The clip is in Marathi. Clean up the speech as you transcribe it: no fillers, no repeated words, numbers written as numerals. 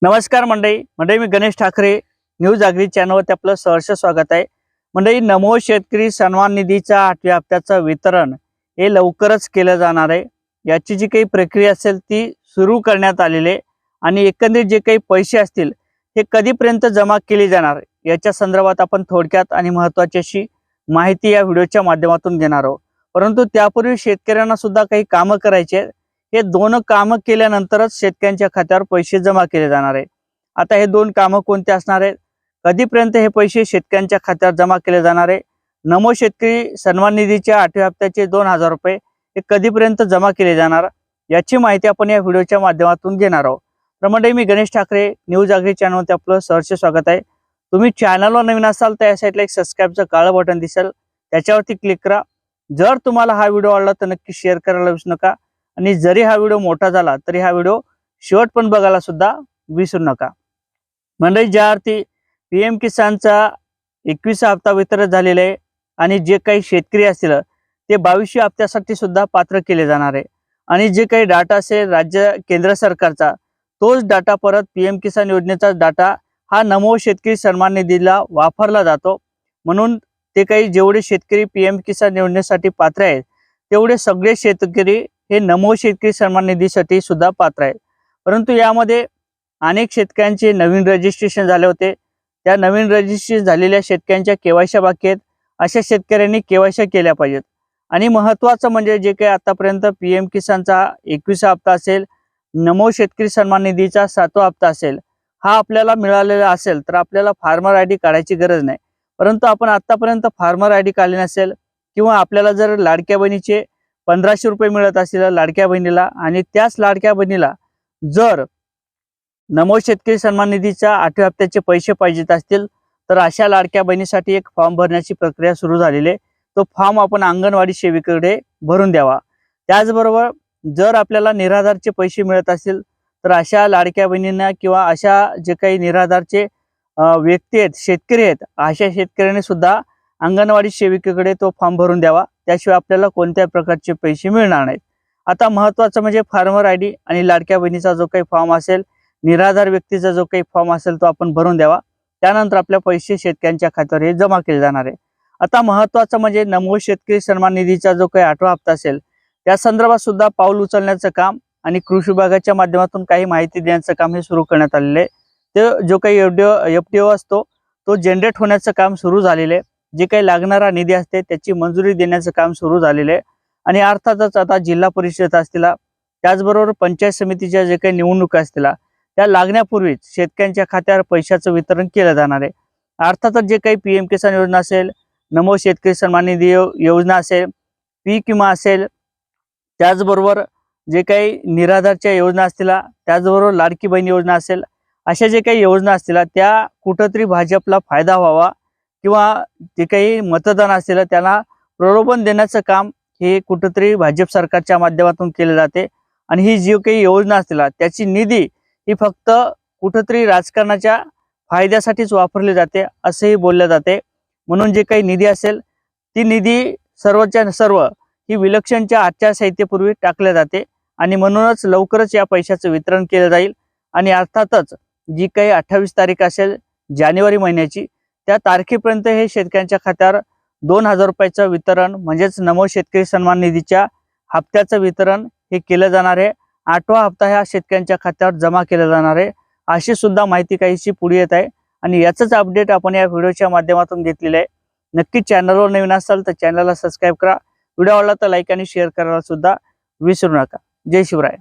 नमस्कार मंडळी मी गणेश ठाकरे न्यूज जागृती चॅनलवर आपलं सहर्ष स्वागत आहे। मंडळी, नमो शेतकरी सन्मान निधीच्या 8व्या हप्त्याचं वितरण हे लवकरच केलं जाणार आहे। याची जी काही प्रक्रिया असेल ती सुरू करण्यात आलेली आहे आणि एकंदरीत जे काही पैसे असतील हे कधीपर्यंत जमा केले जाणार याच्या संदर्भात आपण थोडक्यात आणि महत्त्वाची अशी माहिती या व्हिडिओच्या माध्यमातून घेणार आहोत। परंतु त्यापूर्वी शेतकऱ्यांना सुद्धा काही कामं करायची आहेत। हे दोन कामं केल्यानंतरच शेतकऱ्यांच्या खात्यावर पैसे जमा केले जाणार आहे। आता हे दोन कामं कोणते असणार आहेत, कधीपर्यंत हे पैसे शेतकऱ्यांच्या खात्यावर जमा केले जाणार आहे, नमो शेतकरी सन्मान निधीच्या 8व्या हप्त्याचे 2000 रुपये हे कधीपर्यंत जमा केले जाणार याची माहिती आपण या व्हिडिओच्या माध्यमातून घेणार आहोत। तर मंडळी, मी गणेश ठाकरे न्यूज जागृती चॅनलवर आपलं सहर्ष स्वागत आहे। तुम्ही चॅनलवर नवीन असाल तर या साईडला एक सबस्क्राईबचं काळं बटन दिसेल, त्याच्यावरती क्लिक करा। जर तुम्हाला हा व्हिडिओ आवडला तर नक्की शेअर करायला विसरू नका आणि जरी हा व्हिडिओ मोठा झाला तरी हा व्हिडिओ शेवट पण बघायला सुद्धा विसरू नका। मंडळी, ज्या अर्थी पीएम किसानचा 21 हप्ता वितरित झालेला आहे आणि जे काही शेतकरी असतील ते 22 हप्त्यासाठी सुद्धा पात्र केले जाणार आहे आणि जे काही डाटा असेल राज्य केंद्र सरकारचा तोच डाटा परत पीएम किसान योजनेचा डाटा हा नमो शेतकरी सन्मान निधीला वापरला जातो। म्हणून ते काही जेवढे शेतकरी पीएम किसान योजनेसाठी पात्र आहेत तेवढे सगळे शेतकरी हे नमो शेतकरी सन्मान निधीसाठी सुद्धा पात्र आहेत। परंतु यामध्ये अनेक शेतकऱ्यांचे नवीन रजिस्ट्रेशन झाले होते। त्या नवीन रजिस्ट्रेशन झालेल्या शेतकऱ्यांच्या केवायसी बाकी आहेत, अशा शेतकऱ्यांनी केवायसी केल्या पाहिजेत। आणि महत्त्वाचं म्हणजे जे काही आतापर्यंत पीएम किसानचा 21 हप्ता असेल, नमो शेतकरी सन्मान निधीचा 7वा हप्ता असेल, हा आपल्याला मिळालेला असेल तर आपल्याला फार्मर आयडी काढायची गरज नाही। परंतु आपण आतापर्यंत फार्मर आयडी काढली नसेल किंवा आपल्याला जर लाडक्या बहिणीचे 1500 रुपये मिळत असतील लाडक्या बहिणीला आणि त्याच लाडक्या बहिणीला जर नमो शेतकरी सन्मान निधीच्या 8व्या हप्त्याचे पैसे पाहिजेत असतील तर अशा लाडक्या बहिणीसाठी एक फॉर्म भरण्याची प्रक्रिया सुरू झालेली आहे। तो फॉर्म आपण अंगणवाडी सेविकेकडे भरून द्यावा। त्याचबरोबर जर आपल्याला निराधारचे पैसे मिळत असतील तर अशा लाडक्या बहिणींना किंवा अशा जे काही निराधारचे व्यक्ती आहेत, शेतकरी आहेत, अशा शेतकऱ्यांनी सुद्धा अंगणवाडी सेविकेकडे तो फॉर्म भरून द्यावा। त्याशिवाय आपल्याला कोणत्या प्रकारचे पैसे मिळणार नाहीत। आता महत्त्वाचं म्हणजे फार्मर आयडी आणि लाडक्या बहिणीचा जो काही फॉर्म असेल, निराधार व्यक्तीचा जो काही फॉर्म असेल तो आपण भरून द्यावा। त्यानंतर आपले पैसे शेतकऱ्यांच्या खात्यावर हे जमा केले जाणार आहे। आता महत्त्वाचं म्हणजे नमो शेतकरी सन्मान निधीचा जो काही 8वा हप्ता असेल त्या संदर्भात सुद्धा पाऊल उचलण्याचं काम आणि कृषी विभागाच्या माध्यमातून काही माहिती देण्याचं काम हे सुरू करण्यात आलेलं आहे। ते जो काही एफडीओ असतो तो जनरेट होण्याचं काम सुरू झालेलं आहे। जे काही लागणारा निधी असते त्याची मंजुरी देण्याचं काम सुरू झालेलं आहे आणि अर्थातच आता जिल्हा परिषद असतील, त्याचबरोबर पंचायत समितीच्या जे काही निवडणुका असतील त्या लागण्यापूर्वीच शेतकऱ्यांच्या खात्यावर पैशाचं वितरण केलं जाणार आहे। अर्थातच जे काही पीएम किसान योजना असेल, नमो शेतकरी सन्मान निधी योजना असेल, पीक विमा असेल, त्याचबरोबर जे काही निराधारच्या योजना असतील, त्याचबरोबर लाडकी बहीण योजना असेल, अशा जे काही योजना असतील त्या कुठंतरी भाजपला फायदा व्हावा किंवा जे काही मतदान असतील त्यांना प्रलोभन देण्याचं काम हे कुठंतरी भाजप सरकारच्या माध्यमातून केले जाते आणि ही जी काही योजना असतील त्याची निधी ही फक्त कुठंतरी राजकारणाच्या फायद्यासाठीच वापरली जाते असेही बोलले जाते। म्हणून जे काही निधी असेल ती निधी सर्वच्या सर्व ही विलक्षणच्या आचारसंहितेपूर्वी टाकल्या जाते आणि म्हणूनच लवकरच या पैशाचं वितरण केलं जाईल आणि अर्थातच जी काही 28 तारीख असेल जानेवारी महिन्याची त्या तारखेपर्यंत हे शेतकऱ्यांच्या खात्यावर 2000 रुपयाचं वितरण म्हणजेच नमो शेतकरी सन्मान निधीच्या हप्त्याचं वितरण हे केलं जाणार आहे। 8वा हप्ता ह्या शेतकऱ्यांच्या खात्यावर जमा केला जाणार आहे अशी सुद्धा माहिती काहीशी पुढे येत आहे आणि याचंच अपडेट आपण या व्हिडिओच्या माध्यमातून घेतलेलं आहे। नक्की चॅनलवर नवीन असाल तर चॅनलला सबस्क्राईब करा, व्हिडिओ आवडला तर लाईक आणि शेअर करायला सुद्धा विसरू नका। जय शिवराय।